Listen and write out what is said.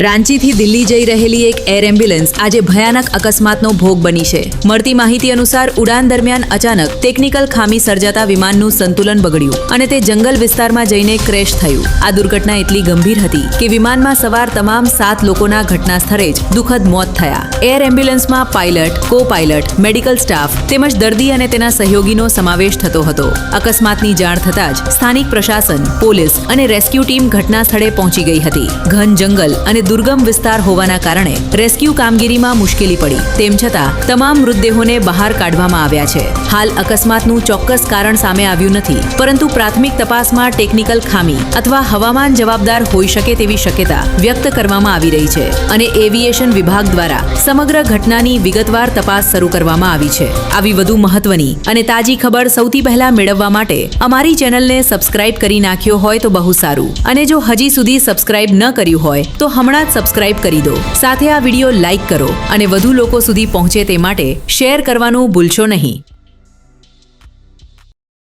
રાંચીથી દિલ્હી જઈ રહેલી એક એર એમ્બ્યુલન્સ આજે ભયાનક અકસ્માતનો ભોગ બની છે। મળતી માહિતી અનુસાર ઉડાન દરમિયાન અચાનક ટેકનિકલ ખામી સર્જાતા વિમાનનું સંતુલન બગડ્યું અને તે જંગલ વિસ્તારમાં જઈને ક્રેશ થયું। આ દુર્ઘટના એટલી ગંભીર હતી કે વિમાનમાં સવાર તમામ 7 લોકોના ઘટના સ્થળે જ દુઃખદ મોત થયા। એર એમ્બ્યુલન્સમાં પાયલટ, કો પાયલટ, મેડિકલ સ્ટાફ તેમજ દર્દી અને તેના સહયોગીનો સમાવેશ થતો હતો। અકસ્માતની જાણ થતાં જ સ્થાનિક પ્રશાસન, પોલીસ અને રેસ્ક્યુ ટીમ ઘટના સ્થળે પહોંચી ગઈ હતી। ઘન જંગલ અને દુર્ગમ વિસ્તાર હોવાના કારણે રેસ્ક્યુ કામગીરીમાં મુશ્કેલી પડી। તેમ છતાં તમામ મૃતદેહોને બહાર કાઢવામાં આવ્યા છે। હાલ અકસ્માતનું ચોક્કસ કારણ સામે આવ્યું નથી, પરંતુ પ્રાથમિક તપાસમાં ટેકનિકલ ખામી અથવા હવામાન જવાબદાર હોઈ શકે તેવી શક્યતા વ્યક્ત કરવામાં આવી રહી છે અને એવિએશન વિભાગ દ્વારા સમગ્ર ઘટનાની વિગતવાર તપાસ શરૂ કરવામાં આવી છે। આવી વધુ મહત્વની અને તાજી ખબર સૌથી પહેલા મેળવવા માટે અમારી ચેનલને સબસ્ક્રાઇબ કરી નાખ્યો હોય તો બહુ સારું, અને જો હજી સુધી સબસ્ક્રાઇબ ન કર્યું હોય તો હમણાં જ સબસ્ક્રાઇબ કરી દો। સાથે આ વિડીયો લાઇક કરો અને વધુ લોકો સુધી પહોંચે તે માટે શેર કરવાનું ભૂલશો નહીં।